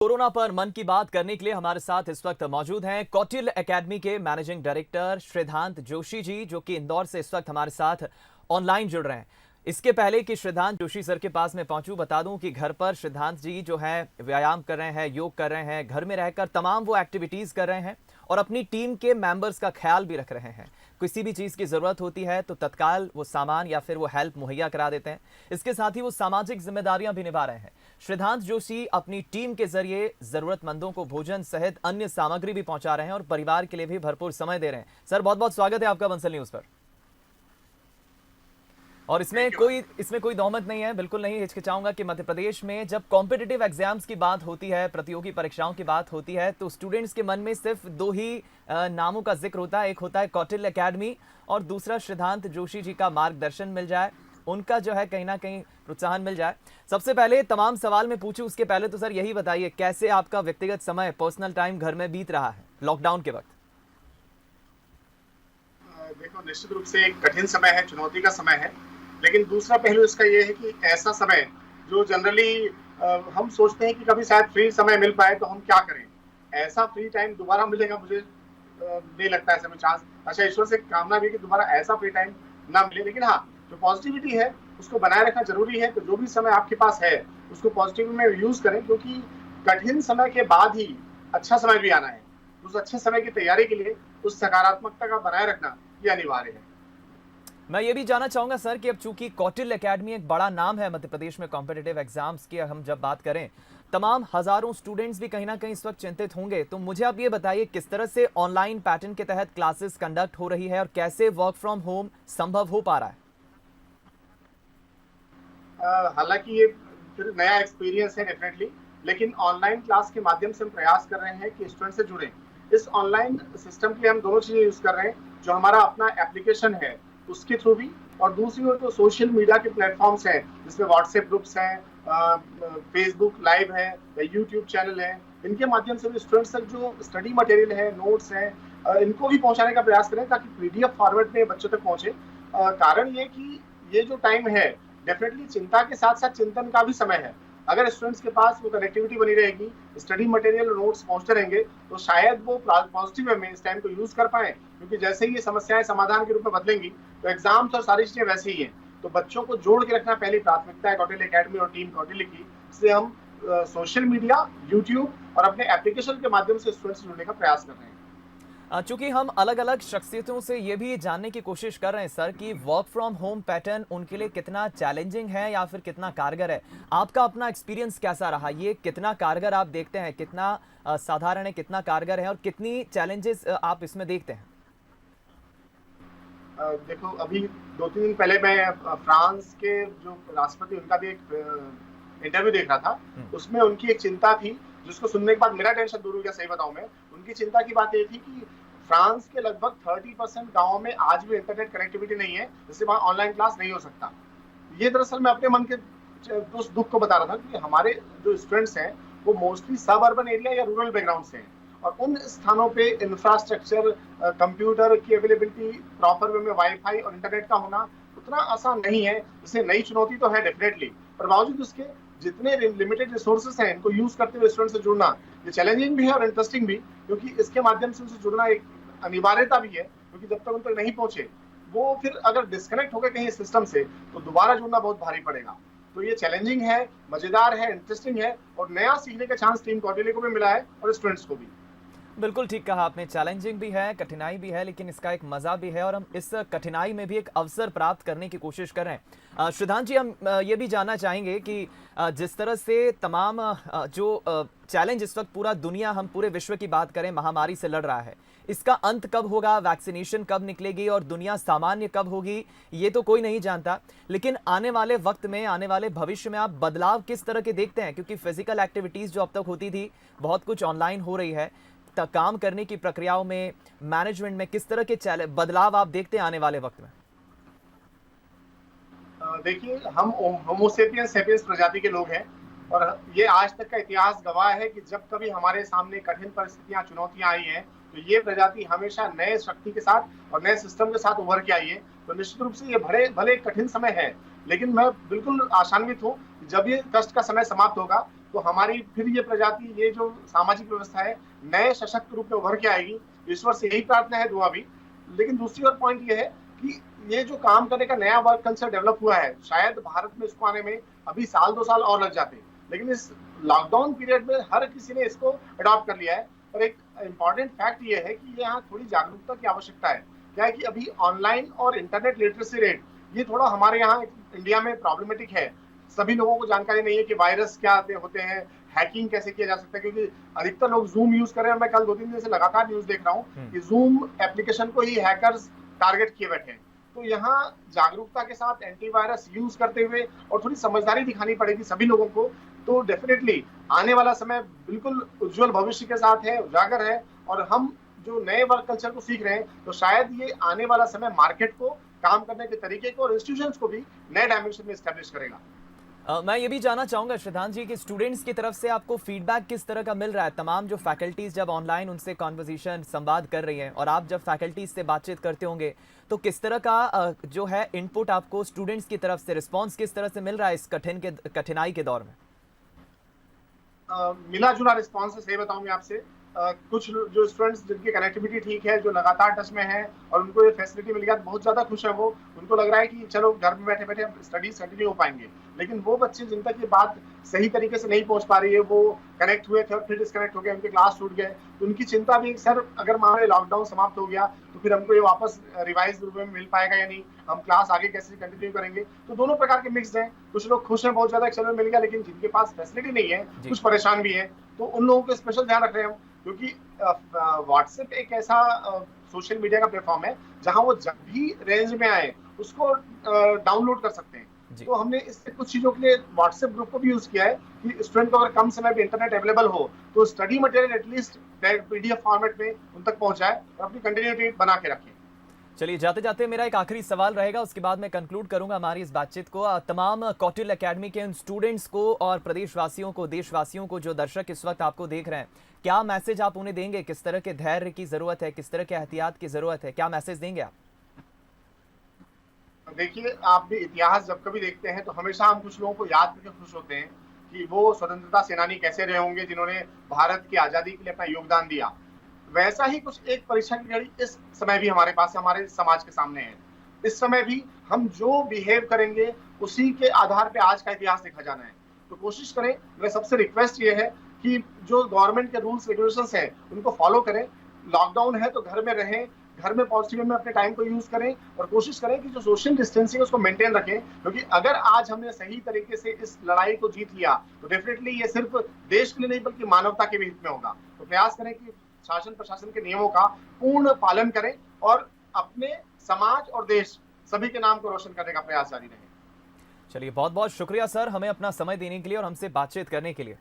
Corona पर मन की बात करने के लिए हमारे साथ इस वक्त मौजूद हैं कौटिल्य एकेडमी के मैनेजिंग डायरेक्टर श्रीधांत जोशी जी, जो कि इंदौर से इस वक्त हमारे साथ ऑनलाइन जुड़ रहे हैं। इसके पहले कि श्रीधांत जोशी सर के पास मैं पहुंचूं, बता दूं कि घर पर श्रीधांत जी जो है व्यायाम कर रहे हैं, योग कर रहे हैं, घर में रहकर तमाम वो एक्टिविटीज कर रहे हैं और अपनी टीम के मेंबर्स का ख्याल भी रख रहे हैं। किसी भी चीज़ की ज़रूरत होती है तो तत्काल वो सामान या फिर वो हेल्प मुहैया करा देते हैं। इसके साथ ही वो सामाजिक जिम्मेदारियां भी निभा रहे हैं। श्रीधांत जोशी अपनी टीम के जरिए ज़रूरतमंदों को भोजन सहित अन्य सामग्री भी पहुंचा रहे हैं और परिवार के लिए भी भरपूर समय दे रहे हैं। सर, बहुत बहुत स्वागत है आपका बंसल न्यूज़ पर। और इसमें कोई दौमत नहीं है, बिल्कुल नहीं हिचकिचाऊंगा कि मध्य प्रदेश में जब कॉम्पिटिटिव एग्जाम्स की बात होती है, प्रतियोगी परीक्षाओं की बात होती है, तो स्टूडेंट्स के मन में सिर्फ दो ही नामों का जिक्र होता है। एक होता है कौटिल्य एकेडमी और दूसरा श्रीधांत जोशी जी का मार्गदर्शन मिल जाए, उनका जो है कहीं ना कहीं प्रोत्साहन मिल जाए। सबसे पहले तमाम सवाल मैं पूछूं उसके पहले तो सर यही बताइए, कैसे आपका व्यक्तिगत समय, पर्सनल टाइम घर में बीत रहा है लॉकडाउन के वक्त? देखो, निश्चित रूप से एक कठिन समय है, चुनौती का समय है, लेकिन दूसरा पहलू इसका ये है कि ऐसा समय जो जनरली हम सोचते हैं कि कभी शायद फ्री समय मिल पाए तो हम क्या करें, ऐसा फ्री टाइम दोबारा मिलेगा मुझे नहीं लगता है, समय चांस। अच्छा, ईश्वर से कामना भी है कि दोबारा ऐसा फ्री टाइम ना मिले, लेकिन हाँ, जो पॉजिटिविटी है उसको बनाए रखना जरूरी है। तो जो भी समय आपके पास है उसको पॉजिटिव में यूज करें, क्योंकि कठिन समय के बाद ही अच्छा समय भी आना है। उस अच्छे समय की तैयारी के लिए उस सकारात्मकता का बनाए रखना ये अनिवार्य है। मैं ये भी जानना चाहूंगा सर कि अब चूंकि कौटिल्य एकेडमी एक बड़ा नाम है मध्य प्रदेश में कॉम्पिटिटिव एग्जाम्स की, हम जब बात करें तमाम हजारों स्टूडेंट्स भी कहीं ना कहीं इस वक्त चिंतित होंगे, तो मुझे आप ये बताइए किस तरह से ऑनलाइन पैटर्न के तहत क्लासेस कंडक्ट हो रही है और कैसे वर्क फ्रॉम होम संभव हो पा रहा है? हालांकि ये फिर नया एक्सपीरियंस है डेफिनेटली, लेकिन ऑनलाइन क्लास के माध्यम से हम प्रयास कर रहे हैं कि स्टूडेंट से जुड़े। इस ऑनलाइन सिस्टम के लिए हम दोनों चीजें यूज कर रहे हैं, जो हमारा अपना एप्लीकेशन है उसके थ्रू भी, और दूसरी ओर जो सोशल मीडिया के प्लेटफॉर्म्स हैं जिसमें व्हाट्सएप ग्रुप्स हैं, फेसबुक लाइव है या यूट्यूब चैनल है, इनके माध्यम से भी स्टूडेंट्स तक जो स्टडी मटेरियल है, नोट्स हैं, इनको भी पहुंचाने का प्रयास करें ताकि पीडीएफ फॉर्मेट में बच्चों तक पहुंचे। कारण ये कि ये जो टाइम है डेफिनेटली चिंता के साथ साथ चिंतन का भी समय है। अगर स्टूडेंट्स के पास वो कनेक्टिविटी बनी रहेगी, स्टडी मटेरियल और नोट्स पहुंचते रहेंगे, तो शायद वो पॉजिटिव वे में इस टाइम को यूज कर पाए, क्योंकि जैसे ही ये समस्याएं समाधान के रूप में बदलेंगी तो एग्जाम्स और सारी चीजें वैसे ही हैं। तो बच्चों को जोड़ के रखना पहली प्राथमिकता है कौटिल्य एकेडमी और टीम कौटिल्य की। इसलिए हम सोशल मीडिया, यूट्यूब और अपने एप्लीकेशन के माध्यम से स्टूडेंट्स से जुड़ने का प्रयास कर रहे हैं। चूंकि हम अलग अलग शख्सियतों से ये भी जानने की कोशिश कर रहे हैं सर कि वर्क फ्रॉम होम पैटर्न उनके लिए कितना चैलेंजिंग है या फिर कितना कारगर है। आपका अपना एक्सपीरियंस कैसा रहा? ये कितना कारगर आप देखते हैं, कितना साधारण है, कितना कारगर है और कितनी चैलेंजेस आप इसमें देखते हैं? देखो, अभी 2-3 दिन पहले मैं फ्रांस के जो राष्ट्रपति, उनका भी एक इंटरव्यू देख रहा था। उसमें उनकी एक चिंता थी, जिसको सुनने के बाद मेरा टेंशन दूर हो गया, सही बताऊं मैं। उनकी चिंता की बात ये थी कि फ्रांस के लगभग 30% गाँव में आज भी इंटरनेट कनेक्टिविटी नहीं है, जिससे वहाँ ऑनलाइन क्लास नहीं हो सकता। ये दरअसल मैं अपने मन के उस दुख को बता रहा था कि हमारे जो स्टूडेंट्स हैं वो मोस्टली सब अर्बन एरिया या रूरल बैकग्राउंड से हैं, और उन स्थानों पे इंफ्रास्ट्रक्चर, कंप्यूटर की अवेलेबिलिटी, प्रॉपर वे में वाईफाई और इंटरनेट का होना उतना आसान नहीं है। इससे नई चुनौती तो है डेफिनेटली, पर बावजूद उसके जितने लिमिटेड रिसोर्सेस हैं इनको यूज करते हुए स्टूडेंट से जुड़ना ये चैलेंजिंग भी है और इंटरेस्टिंग भी, क्योंकि इसके माध्यम से उनसे जुड़ना एक अनिवार्यता भी है, क्योंकि जब तक उन तक नहीं पहुंचे वो फिर अगर डिस्कनेक्ट हो गए कहीं सिस्टम से तो दोबारा जुड़ना बहुत भारी पड़ेगा। तो ये चैलेंजिंग है, मजेदार है, इंटरेस्टिंग है, और नया सीखने का चांस टीम कौटिल्य को भी मिला है और स्टूडेंट्स को भी। बिल्कुल ठीक कहा आपने, चैलेंजिंग भी है, कठिनाई भी है, लेकिन इसका एक मजा भी है और हम इस कठिनाई में भी एक अवसर प्राप्त करने की कोशिश कर रहे हैं। श्रीधांत जी, हम ये भी जानना चाहेंगे कि जिस तरह से तमाम जो चैलेंज इस वक्त पूरा दुनिया, हम पूरे विश्व की बात करें, महामारी से लड़ रहा है, इसका अंत कब होगा, वैक्सीनेशन कब निकलेगी और दुनिया सामान्य कब होगी, ये तो कोई नहीं जानता। लेकिन आने वाले वक्त में, आने वाले भविष्य में आप बदलाव किस तरह के देखते हैं? क्योंकि फिजिकल एक्टिविटीज जो अब तक होती थी, बहुत कुछ ऑनलाइन हो रही है। काम करने की प्रक्रियाओं में, मैनेजमेंट में किस तरह के बदलाव आप देखते हैं आने वाले वक्त में? देखिए, हम होमोसेपियंस सेपियंस प्रजाति के लोग हैं, और ये आज तक का इतिहास गवाह है कि जब कभी हमारे सामने कठिन परिस्थितियां, चुनौतियां आई हैं, तो ये प्रजाति हमेशा नए शक्ति के साथ और नए सिस्टम के साथ उभर के आई है। तो निश्चित रूप से ये भले एक कठिन समय है, लेकिन मैं बिल्कुल आशान्वित हूँ, जब ये कष्ट का समय समाप्त होगा तो हमारी फिर ये प्रजाति, ये जो सामाजिक व्यवस्था है, नए सशक्त रूप में उभर के आएगी। ईश्वर से यही प्रार्थना है, दुआ भी। लेकिन दूसरी ओर पॉइंट ये है कि ये जो काम करने का नया वर्क कल्चर डेवलप हुआ है, शायद भारत में इसको आने में अभी साल 2 साल और लग जाते, लेकिन इस लॉकडाउन पीरियड में हर किसी ने इसको अडॉप्ट कर लिया है। और एक इंपॉर्टेंट फैक्ट ये है कि यहाँ थोड़ी जागरूकता की आवश्यकता है। क्या है कि अभी ऑनलाइन और इंटरनेट लिटरेसी रेट, ये थोड़ा हमारे यहाँ इंडिया में प्रॉब्लमेटिक है। सभी लोगों को जानकारी नहीं है कि वायरस क्या होते हैं, हैकिंग कैसे किया जा सकता है, क्योंकि अधिकतर लोग जूम यूज कर रहे हैं। मैं कल 2-3 दिन से लगातार न्यूज देख रहा हूँ कि जूम एप्लीकेशन को ही हैकर्स टारगेट किए बैठे हैं। तो यहाँ जागरूकता के साथ एंटीवायरस यूज करते हुए और थोड़ी समझदारी दिखानी पड़ेगी सभी लोगों को। तो डेफिनेटली आने वाला समय बिल्कुल उज्जवल भविष्य के साथ है, उजागर है। और हम जो नए वर्क कल्चर को सीख रहे हैं, तो शायद ये आने वाला समय मार्केट को, काम करने के तरीके को और इंस्टीट्यूशंस को भी नए डायमेंशन में एस्टैब्लिश करेगा। मैं ये भी जानना चाहूंगा श्रीधांत जी कि स्टूडेंट्स की तरफ से आपको फीडबैक किस तरह का मिल रहा है? तमाम जो फैकल्टीज जब ऑनलाइन उनसे कॉन्वर्सेशन संवाद कर रही हैं और आप जब फैकल्टीज से बातचीत करते होंगे, तो किस तरह का जो है इनपुट आपको स्टूडेंट्स की तरफ से, रिस्पॉन्स किस तरह से मिल रहा है इस कठिनाई के दौर में? मिला जुला रिस्पॉन्स है, सही बताऊं मैं आपसे। कुछ जो स्टूडेंट्स जिनकी कनेक्टिविटी ठीक है, जो लगातार टच में है और उनको ये फैसिलिटी मिल गया, बहुत ज्यादा खुश है वो। उनको लग रहा है कि चलो घर में बैठे बैठे स्टडीज कंटिन्यू हो पाएंगे। लेकिन वो बच्चे जिन तक ये बात सही तरीके से नहीं पहुंच पा रही है, वो कनेक्ट हुए थे और फिर डिस्कनेक्ट हो गए, उनके क्लास छूट गए, तो उनकी चिंता भी, सर अगर मान लो लॉकडाउन समाप्त हो गया तो फिर हमको ये वापस रिवाइज रूप में मिल पाएगा या नहीं, हम क्लास आगे कैसे कंटिन्यू करेंगे। तो दोनों प्रकार के मिक्स हैं। कुछ लोग खुश हैं बहुत ज्यादा, चलो मिल गया, लेकिन जिनके पास फैसिलिटी नहीं है, कुछ परेशान भी है, तो उन लोगों को स्पेशल ध्यान रख रहे हैं हम। क्योंकि व्हाट्सएप एक ऐसा सोशल मीडिया का प्लेटफॉर्म है जहां वो जब भी रेंज में आए उसको डाउनलोड कर सकते हैं। तो हमने इससे कुछ चीजों के लिए व्हाट्सएप ग्रुप को भी यूज किया है कि स्टूडेंट को अगर कम समय में इंटरनेट अवेलेबल हो तो study material at least PDF format में उन तक पहुंचाए और अपनी कंटिन्यूटी बना के रखें। चलिए, जाते जाते मेरा एक आखिरी सवाल रहेगा, उसके बाद मैं कंक्लूड करूंगा हमारी इस बातचीत को। तमाम कौटिल्य एकेडमी के उन स्टूडेंट्स को और प्रदेशवासियों को, देशवासियों को, जो दर्शक इस वक्त आपको देख रहे हैं, क्या मैसेज आप उन्हें देंगे? किस तरह के धैर्य की जरूरत है, किस तरह के एहतियात की जरूरत है, क्या मैसेज देंगे आप? देखिए, आप भी इतिहास जब कभी देखते हैं तो हमेशा हम कुछ लोगों को याद करके खुश होते हैं कि वो स्वतंत्रता सेनानी कैसे रहे होंगे जिन्होंने भारत की आजादी के लिए अपना योगदान दिया। वैसा ही कुछ एक परीक्षा की घड़ी इस समय भी हमारे पास, हमारे समाज के सामने है। इस समय भी हम जो बिहेव करेंगे उसी के आधार पे आज का इतिहास लिखा जाना है। तो कोशिश करें, मेरा सबसे रिक्वेस्ट ये है कि जो गवर्नमेंट के रूल्स रेगुलेशंस हैं उनको फॉलो करें। लॉकडाउन है तो घर में रहें, घर में पॉजिटिव में अपने टाइम को यूज करें और कोशिश करें कि जो सोशल डिस्टेंसिंग है उसको मेंटेन रखें। क्योंकि अगर आज हमने सही तरीके से इस लड़ाई को जीत लिया तो डेफिनेटली ये सिर्फ देश के लिए नहीं बल्कि मानवता के भी हित में होगा। तो प्रयास करें कि शासन प्रशासन के नियमों का पूर्ण पालन करें और अपने समाज और देश सभी के नाम को रोशन करने का प्रयास जारी रहे। चलिए, बहुत बहुत शुक्रिया सर, हमें अपना समय देने के लिए और हमसे बातचीत करने के लिए।